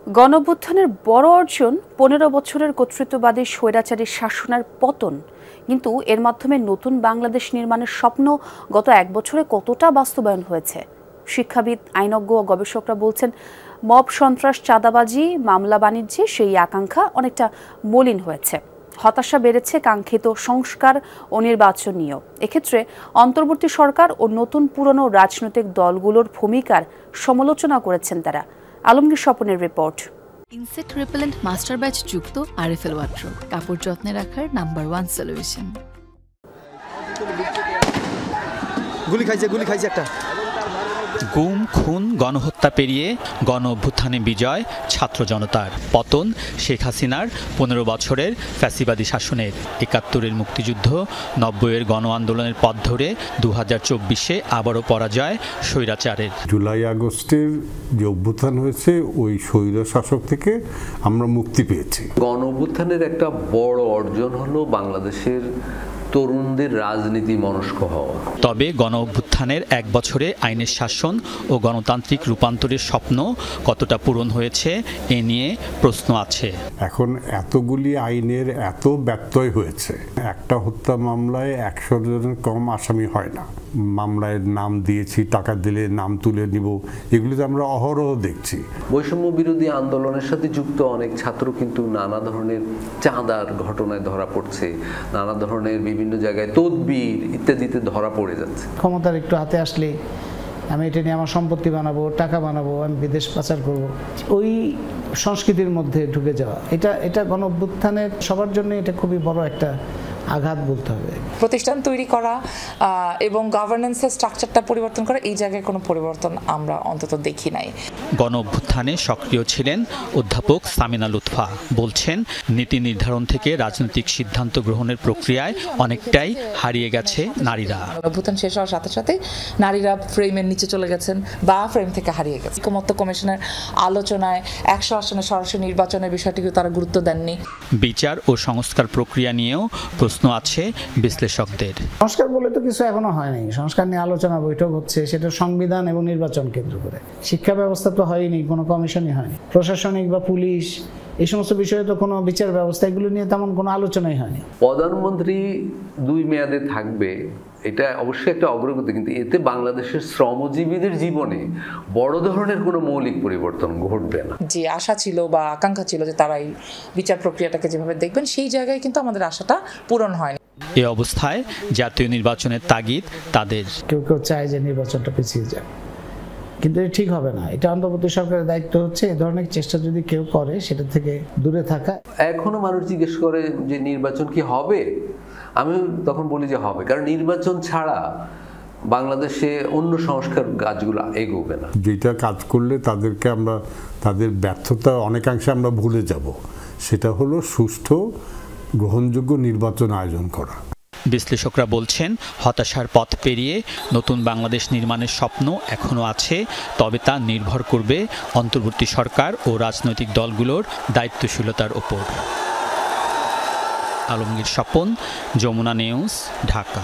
গণঅভ্যুত্থানের বড় অর্জন ১৫ বছরের কর্তৃত্ববাদী স্বৈরাচারী শাসনের পতন, কিন্তু এর মাধ্যমে নতুন বাংলাদেশ নির্মাণের স্বপ্ন গত এক বছরে কতটা বাস্তবায়ন হয়েছে? শিক্ষাবিদ, আইনজ্ঞ ও গবেষকরা বলছেন, মব সন্ত্রাস, চাঁদাবাজি, মামলা বাণিজ্যে সেই আকাঙ্ক্ষা অনেকটা মলিন হয়েছে। হতাশা বেড়েছে কাঙ্ক্ষিত সংস্কার ও নির্বাচন নিয়েও। এক্ষেত্রে অন্তর্বর্তী সরকার ও নতুন পুরনো রাজনৈতিক দলগুলোর ভূমিকার সমালোচনা করেছেন তারা। আলমগীর স্বপনের report. Insect repellent master batch যুক্ত আরএফএল ওয়ার্ড্রোব, কাপড় যত্নে রাখার নাম্বার 1 সলিউশন। গুলি খাইছে একটা। গুম, খুন, গণহত্যা পেরিয়ে গণ অভ্যুত্থানে বিজয়, ছাত্র জনতার পতন, শেখ হাসিনার ১৫ বছরের ফ্যাসিবাদী শাসনের, ৭১-এর মুক্তিযুদ্ধ, ৯০-এর গণ আন্দোলনের পথ ধরে ২০২৪-এ আবারও পরাজয় স্বৈরাচারের। জুলাই আগস্টের যে অভ্যুত্থান হয়েছে, ওই স্বৈর শাসক থেকে আমরা মুক্তি পেয়েছি। গণ অভ্যুত্থানের একটা বড় অর্জন হলো বাংলাদেশের তরুণদের রাজনীতি মনস্ক হওয়া। তবে গণ অভ্যুত্থানের এক বছরে আইনের শাসন ও গণতান্ত্রিক রূপান্তরের স্বপ্ন কতটা পূরণ হয়েছে এ নিয়ে প্রশ্ন আছে। এখন এতগুলি আইনের এত ব্যত্যয় হয়েছে, একটা হত্যা মামলায় ১০০ জনের কম আসামি হয় না। মামলায় নাম দিয়েছি, টাকা দিলে নাম তুলে নিব, এগুলি তো আমরা অহরহ দেখছি। বৈষম্য বিরোধী আন্দোলনের সাথে যুক্ত অনেক ছাত্র কিন্তু নানা ধরনের চাঁদার ঘটনায় ধরা পড়ছে, নানা ধরনের বিভিন্ন জায়গায় তদবির ইত্যাদিতে ধরা পড়ে যাচ্ছে। ক্ষমতার একটু হাতে আসলে আমি এটা নিয়ে আমার সম্পত্তি বানাবো, টাকা বানাবো, আমি বিদেশ পাচার করব, ওই সংস্কৃতির মধ্যে ঢুকে যাওয়া, এটা গণ অভ্যুত্থানের সবার জন্য এটা খুবই বড় একটা আঘাত বলতে হবে। প্রতিষ্ঠান তৈরি করা এবং গভর্নেন্সের স্ট্রাকচারটা পরিবর্তন করা, এই জায়গায় কোনো পরিবর্তন আমরা অন্তত দেখি নাই। গণ অভ্যুত্থানে সক্রিয় ছিলেন অধ্যাপক সামিনা লুৎফা। বলছেন, নীতি নির্ধারণ থেকে রাজনৈতিক সিদ্ধান্ত গ্রহণের প্রক্রিয়ায় অনেকটাই হারিয়ে গেছে নারীরা। অভ্যুত্থান শেষ হওয়ার সাথে সাথে নারীরা ফ্রেমের নিচে চলে গেছেন বা ফ্রেম থেকে হারিয়ে গেছে। ঐকমত্য কমিশনের আলোচনায় ১০০ আসনে সরাসরি নির্বাচনের বিষয়টিকে তারা গুরুত্ব দেননি। বিচার ও সংস্কার প্রক্রিয়া নিয়েও প্রশ্ন আছে বিশ্লেষকদের। সংস্কার বলে তো কিছু এখনো হয়নি। সংস্কার নিয়ে আলোচনা বৈঠক হচ্ছে, সেটা সংবিধান এবং নির্বাচন কেন্দ্র করে। শিক্ষা ব্যবস্থা তো হয়নি, কোনো কমিশনই হয়নি। প্রশাসনিক বা পুলিশ এই সমস্ত বিষয়ে তো কোনো বিচার ব্যবস্থা, এগুলো নিয়ে তেমন কোনো আলোচনাই হয়নি। প্রধানমন্ত্রী ২ মেয়াদে থাকবে, এটা অবশ্যই একটা অগ্রগতি, কিন্তু এতে বাংলাদেশের শ্রমজীবীদের জীবনে বড় ধরনের কোনো মৌলিক পরিবর্তন ঘটবে না। যে আশা ছিল বা আকাঙ্ক্ষা ছিল যে তারা এই বিচার প্রক্রিয়াটাকে যেভাবে দেখবেন, সেই জায়গায় কিন্তু আমাদের আশাটা পূরণ হয়নি। এ অবস্থায় জাতীয় নির্বাচনের তাগিদ তাদের। কেউ চায় যে নির্বাচনটা পিছিয়ে যায়, কিন্তু এটা ঠিক হবে না। এটা অন্তর্বর্তী সরকারের দায়িত্ব হচ্ছে এ ধরনের চেষ্টা যদি কেউ করে, সেটা থেকে দূরে থাকা। এখনো মানুষ জিজ্ঞেস করে যে নির্বাচন কি হবে, আমি তখন বলি যে হবে, কারণ নির্বাচন ছাড়া বাংলাদেশে অন্য সংস্কার কাজগুলো এগোবে না। যেটা কাজ করলে তাদেরকে আমরা, তাদের ব্যর্থতা অনেকাংশে আমরা ভুলে যাব, সেটা হলো সুষ্ঠু গ্রহণযোগ্য নির্বাচন আয়োজন করা। বিশ্লেষকরা বলছেন, হতাশার পথ পেরিয়ে নতুন বাংলাদেশ নির্মাণের স্বপ্ন এখনও আছে, তবে তা নির্ভর করবে অন্তর্বর্তী সরকার ও রাজনৈতিক দলগুলোর দায়িত্বশীলতার ওপর। আলমগীর স্বপন, যমুনা নিউজ, ঢাকা।